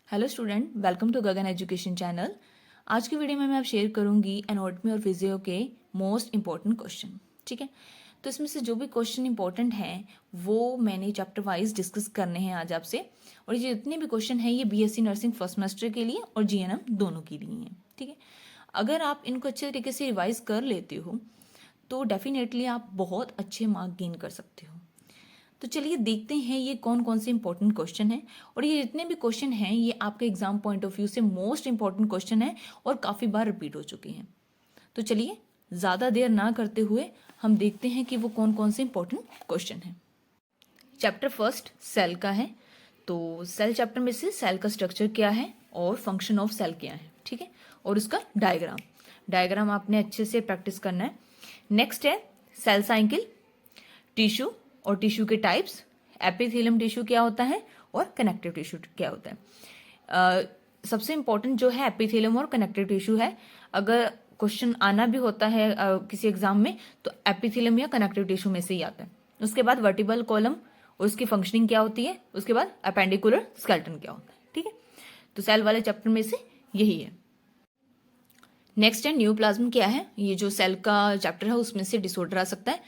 Hello student, welcome to Gagan education channel. आज की video में मैं आप शेयर करूंगी एनाटॉमी और फिजियो के मोस्ट इंपॉर्टेंट क्वेश्चन। ठीक है, तो इसमें से जो भी क्वेश्चन इंपॉर्टेंट हैं वो मैंने चैप्टर वाइज डिस्कस करने हैं आज आपसे। और ये जितने भी क्वेश्चन हैं ये बीएससी नर्सिंग फर्स्ट सेमेस्टर के लिए और जीएनएम दोनों के लिए हैं। ठीक है, अगर आप इनको अच्छे तरीके से रिवाइज कर लेते हो तो डेफिनेटली आप बहुत अच्छे मार्क गेन कर सकते हो। तो चलिए देखते हैं ये कौन कौन से इंपॉर्टेंट क्वेश्चन हैं। और ये जितने भी क्वेश्चन हैं ये आपके एग्जाम पॉइंट ऑफ व्यू से मोस्ट इंपॉर्टेंट क्वेश्चन है और काफ़ी बार रिपीट हो चुके हैं। तो चलिए ज़्यादा देर ना करते हुए हम देखते हैं कि वो कौन कौन से इंपॉर्टेंट क्वेश्चन हैं। चैप्टर फर्स्ट सेल का है। तो सेल चैप्टर में से सेल का स्ट्रक्चर क्या है और फंक्शन ऑफ सेल क्या है, ठीक है, और उसका डायग्राम आपने अच्छे से प्रैक्टिस करना है। नेक्स्ट है सेल साइकिल, टिश्यू और टिश्यू के टाइप्स, एपिथेलियम टिश्यू क्या होता है और कनेक्टिव टिश्यू क्या होता है। सबसे इंपॉर्टेंट जो है एपिथेलियम और कनेक्टिव टिश्यू है। अगर क्वेश्चन आना भी होता है किसी एग्जाम में तो एपिथेलियम या कनेक्टिव टिश्यू में से ही आता है। उसके बाद वर्टिबल कॉलम और उसकी फंक्शनिंग क्या होती है, उसके बाद अपेंडिकुलर स्केलेटन क्या होता है। ठीक है, तो सेल वाले चैप्टर में से यही है। नेक्स्ट है न्यूप्लाज्म क्या है। ये जो सेल का चैप्टर है उसमें से डिसऑर्डर आ सकता है।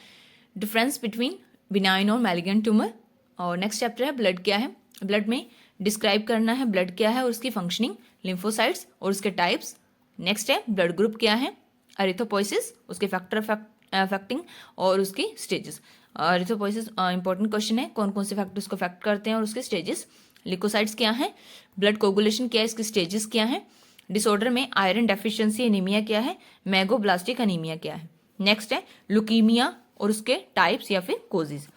डिफरेंस बिटवीन बिनाइन और मैलिग्नेंट ट्यूमर। और नेक्स्ट चैप्टर है ब्लड क्या है। ब्लड में डिस्क्राइब करना है ब्लड क्या है और उसकी फंक्शनिंग, लिम्फोसाइट्स और उसके टाइप्स। नेक्स्ट है ब्लड ग्रुप क्या है, एरिथ्रोपोइसिस, उसके फैक्टर अफेक्टिंग और उसकी स्टेजेस। एरिथ्रोपोइसिस इंपॉर्टेंट क्वेश्चन है, कौन कौन से फैक्टर उसको अफेक्ट करते हैं और उसके स्टेजेस। लिकोसाइट्स क्या है, ब्लड कोगुलेशन क्या है, इसके स्टेजेस क्या है। डिसऑर्डर में आयरन डेफिशिएंसी एनीमिया क्या है, मैगोब्लास्टिक एनीमिया क्या है। नेक्स्ट है लुकीमिया और उसके टाइप्स या फिर कोजेस।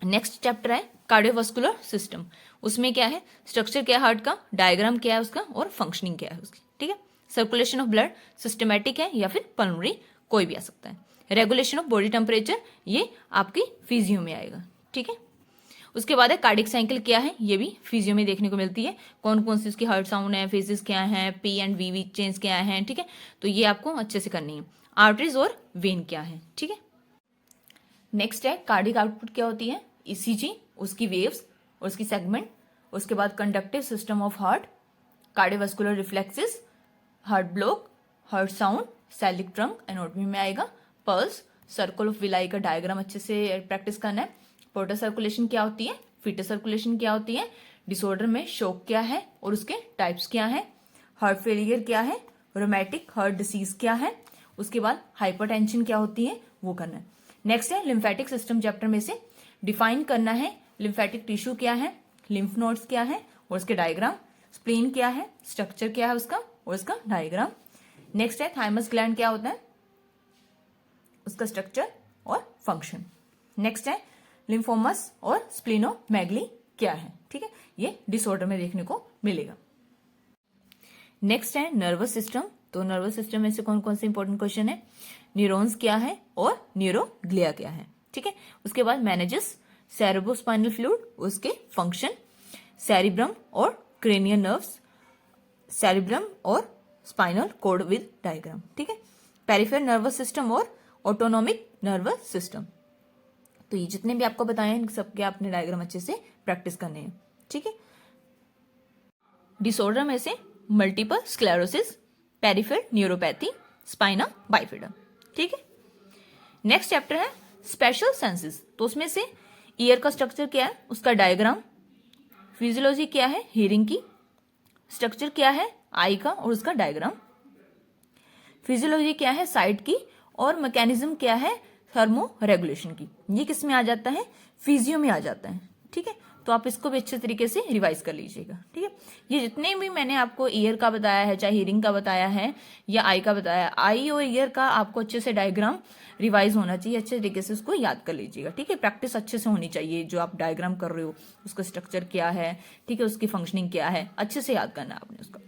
नेक्स्ट चैप्टर है कार्डियोवास्कुलर सिस्टम। उसमें क्या है, स्ट्रक्चर क्या है हार्ट का, डायग्राम क्या है उसका और फंक्शनिंग क्या है उसकी। ठीक है, सर्कुलेशन ऑफ ब्लड सिस्टमैटिक है या फिर पल्मोनरी, कोई भी आ सकता है। रेगुलेशन ऑफ बॉडी टेम्परेचर ये आपकी फिजियो में आएगा। ठीक है, उसके बाद है कार्डिक साइकिल क्या है, ये भी फिजियो में देखने को मिलती है। कौन कौन सी उसकी हार्ट साउंड है, फेजेस क्या है, पी एंड वी चेंज क्या है। ठीक है, तो ये आपको अच्छे से करनी है। आर्टरीज और वेन क्या है। ठीक है, नेक्स्ट है कार्डिक आउटपुट क्या होती है, ईसीजी, उसकी वेव्स और उसकी सेगमेंट। उसके बाद conductive system of heart, cardiovascular reflexes, heart block, heart sound, coeliac trunk anatomy में आएगा। पल्स, सर्कल ऑफ विलाई का डायग्राम अच्छे से प्रैक्टिस करना है। पोर्टल सर्कुलेशन क्या होती है, फीटल सर्कुलेशन क्या होती है, डिसऑर्डर में शॉक क्या है और उसके टाइप्स क्या है। हार्ट फेलियर क्या है, रोमैटिक हार्ट डिसीज क्या है। उसके बाद हाइपरटेंशन क्या होती है वो करना है। नेक्स्ट है लिम्फेटिक सिस्टम चैप्टर में से डिफाइन करना है लिम्फेटिक टिश्यू क्या है, लिम्फ नोड्स क्या है और उसके डायग्राम। स्प्लीन क्या है, स्ट्रक्चर क्या है उसका और उसका डायग्राम। नेक्स्ट है थाइमस ग्लैंड क्या होता है, उसका स्ट्रक्चर और फंक्शन। नेक्स्ट है लिम्फोमस और स्प्लिनोमेगली क्या है। ठीक है, ये डिसऑर्डर में देखने को मिलेगा। नेक्स्ट है नर्वस सिस्टम। तो नर्वस सिस्टम में से कौन कौन से इंपॉर्टेंट क्वेश्चन है, न्यूरॉन्स क्या है और न्यूरोग्लिया क्या है। ठीक है, उसके बाद मैनेजेस, सेरेब्रोस्पाइनल फ्लूइड, उसके फंक्शन, सेरिब्रम और क्रेनियल नर्व्स, सेरिब्रम और स्पाइनल कॉर्ड विद डायग्राम। ठीक है, पेरिफेरल नर्वस सिस्टम और ऑटोनॉमिक नर्वस सिस्टम। तो ये जितने भी आपको बताए हैं इन सबके आपने डायग्राम अच्छे से प्रैक्टिस करने हैं। ठीक है, डिसऑर्डर में से multiple sclerosis, peripheral neuropathy, spina bifida. ठीक है, नेक्स्ट चैप्टर है स्पेशल सेंसेस। तो उसमें से ईयर का स्ट्रक्चर क्या है, उसका डायग्राम। फिजियोलॉजी क्या है हियरिंग की, स्ट्रक्चर क्या है आई का और उसका डायग्राम। फिजियोलॉजी क्या है साइट की और मैकेनिज्म क्या है थर्मो रेगुलेशन की। ये किस में आ जाता है, फिजियो में आ जाता है। ठीक है, तो आप इसको भी अच्छे तरीके से रिवाइज कर लीजिएगा। ठीक है, ये जितने भी मैंने आपको ईयर का बताया है, चाहे हियरिंग का बताया है या आई का बताया, आई और ईयर का आपको अच्छे से डायग्राम रिवाइज होना चाहिए, अच्छे तरीके से उसको याद कर लीजिएगा। ठीक है, प्रैक्टिस अच्छे से होनी चाहिए। जो आप डायग्राम कर रहे हो उसका स्ट्रक्चर क्या है, ठीक है, उसकी फंक्शनिंग क्या है, अच्छे से याद करना है आपने उसका।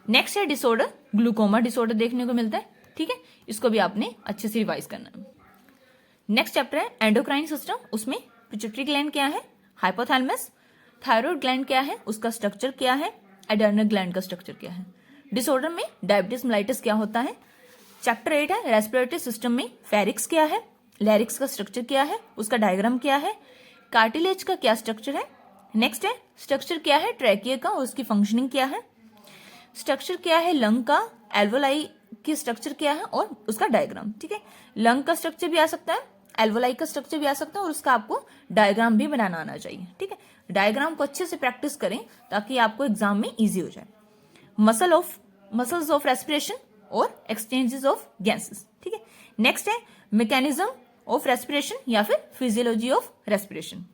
नेक्स्ट है डिसऑर्डर, ग्लूकोमा डिसऑर्डर देखने को मिलता है। ठीक है, इसको भी आपने अच्छे से रिवाइज करना है। नेक्स्ट चैप्टर है एंडोक्राइन सिस्टम। उसमें पिट्यूटरी ग्लैंड क्या है, हाइपोथैलेमस, थायराइड ग्लैंड क्या है, उसका स्ट्रक्चर क्या है, एडर्नल ग्लैंड का स्ट्रक्चर क्या है। डिसऑर्डर में डायबिटीज मेलाइटिस क्या होता है। चैप्टर 8 है रेस्पिरेटरी सिस्टम में फेरिक्स क्या है, लैरिक्स का स्ट्रक्चर क्या है, उसका डायग्राम क्या है, कार्टिलेज का क्या स्ट्रक्चर है, नेक्स्ट है स्ट्रक्चर क्या है ट्रैकिया का और उसकी फंक्शनिंग क्या है। स्ट्रक्चर क्या है लंग का, एल्वोलाई की स्ट्रक्चर क्या है और उसका डायग्राम। ठीक है, लंग का स्ट्रक्चर भी आ सकता है, एल्वोलाई का स्ट्रक्चर भी आ सकता है और उसका आपको डायग्राम भी बनाना आना चाहिए। ठीक है, डायग्राम को अच्छे से प्रैक्टिस करें ताकि आपको एग्जाम में इजी हो जाए। मसल्स ऑफ रेस्पिरेशन और एक्सचेंजेस ऑफ गैसेस। ठीक है, नेक्स्ट है मैकेनिज्म ऑफ रेस्पिरेशन या फिर फिजियोलॉजी ऑफ रेस्पिरेशन।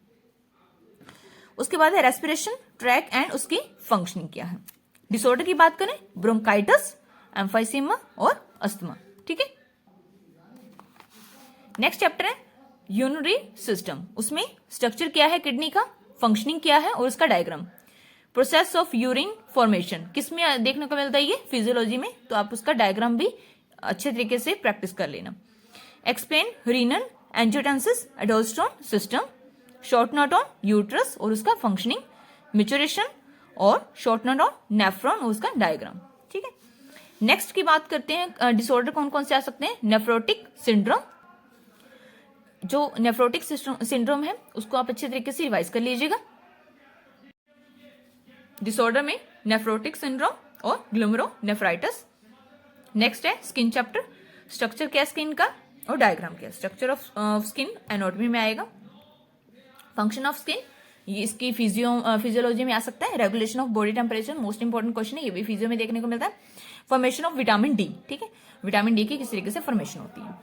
उसके बाद है रेस्पिरेशन ट्रैक एंड उसकी फंक्शनिंग क्या है। डिसऑर्डर की बात करें ब्रोंकाइटिस, एम्फाइसीमा और अस्थमा। ठीक है, नेक्स्ट चैप्टर है यूरिनरी सिस्टम। उसमें स्ट्रक्चर क्या है किडनी का, फंक्शनिंग क्या है और उसका diagram. Process of urine formation किसमें देखने को मिलता है ये फिजियोलॉजी में, तो आप उसका डायग्राम भी अच्छे तरीके से प्रैक्टिस कर लेना। Explain renal angiotensin aldosterone system, short note on uterus और उसका फंक्शनिंग, मैच्योरेशन और शॉर्ट नोट ऑन नेफ्रॉन और उसका डायग्राम। ठीक है, नेक्स्ट की बात करते हैं डिसऑर्डर कौन कौन से आ सकते हैं। नेफ्रोटिक सिंड्रोम, जो नेफ्रोटिक सिंड्रोम है उसको आप अच्छे तरीके से रिवाइज कर लीजिएगा। डिसऑर्डर में नेफ्रोटिक सिंड्रोम और ग्लोमेरुलोनेफ्राइटिस। नेक्स्ट है स्किन चैप्टर, स्ट्रक्चर क्या है स्किन का और डायग्राम क्या है। स्ट्रक्चर ऑफ स्किन एनाटॉमी में आएगा। फंक्शन ऑफ स्किन ये इसकी फिजियोलॉजी में आ सकता है। Regulation of body temperature most important question है, ये भी फिजियो में देखने को मिलता है। Formation of vitamin D. ठीक है, विटामिन डी की किस तरीके से फॉर्मेशन होती है।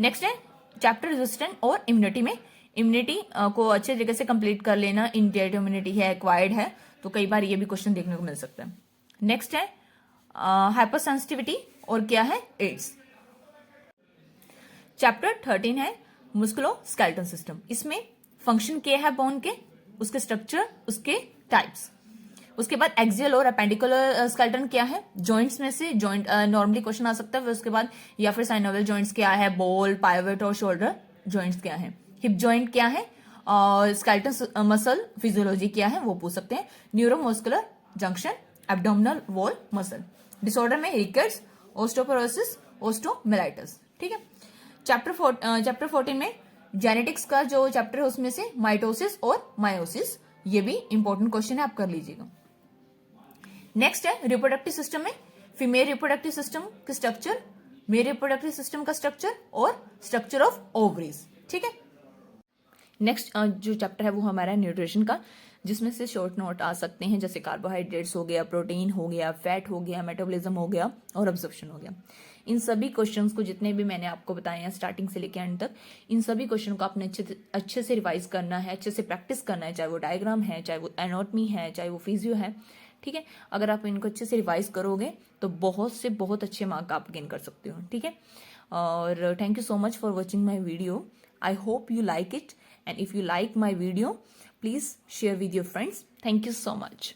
नेक्स्ट है चैप्टर रेजिस्टेंट और इम्यूनिटी में इम्यूनिटी को अच्छे तरीके से कंप्लीट कर लेना। इनडेट इम्यूनिटी है, एक्वायर्ड है, तो कई बार ये भी क्वेश्चन देखने को मिल सकता है। नेक्स्ट है हाइपर सेंसिटिविटी और क्या है एड्स। चैप्टर 13 है मस्कुलोस्केलेटल सिस्टम। इसमें फंक्शन क्या है बोन के, उसके स्ट्रक्चर, उसके टाइप्स। उसके बाद एक्सियल और अपेंडिकुलर स्केलेटन क्या है, जॉइंट्स में से जॉइंट नॉर्मली क्वेश्चन आ सकता है। उसके बाद या फिर साइनोवियल जॉइंट्स क्या है, बॉल पाइवट और शोल्डर जॉइंट्स क्या है, हिप जॉइंट क्या है और स्केलेटन मसल फिजियोलॉजी क्या है वो पूछ सकते हैं। Neuromuscular junction, abdominal wall muscle. Disorder में रिकेट्स, ओस्टोपोरोसिस, ओस्टोमेलाइटिस। ठीक है, चैप्टर 14 में जेनेटिक्स का जो चैप्टर है उसमें से माइटोसिस और मायोसिस, ये भी इंपॉर्टेंट क्वेश्चन है, आप कर लीजिएगा। नेक्स्ट है रिप्रोडक्टिव सिस्टम में फीमेल रिप्रोडक्टिव सिस्टम का स्ट्रक्चर, मेल रिप्रोडक्टिव सिस्टम का स्ट्रक्चर और स्ट्रक्चर ऑफ ओवरीज। ठीक है, नेक्स्ट जो चैप्टर है वो हमारा न्यूट्रिशन का, जिसमें से शॉर्ट नोट आ सकते हैं जैसे कार्बोहाइड्रेट्स हो गया, प्रोटीन हो गया, फैट हो गया, मेटाबॉलिज्म हो गया और अब्जॉर्प्शन हो गया। इन सभी क्वेश्चंस को जितने भी मैंने आपको बताए हैं स्टार्टिंग से लेकर एंड तक, इन सभी क्वेश्चन को आपने अच्छे से रिवाइज करना है, अच्छे से प्रैक्टिस करना है, चाहे वो डायग्राम है, चाहे वो एनाटॉमी है, चाहे वो फिजियो है। ठीक है, अगर आप इनको अच्छे से रिवाइज करोगे तो बहुत से बहुत अच्छे मार्क आप गेन कर सकते हो। ठीक है, और thank you so much for watching my video. I hope you like it, and if you like my video, please share with your friends. Thank you so much.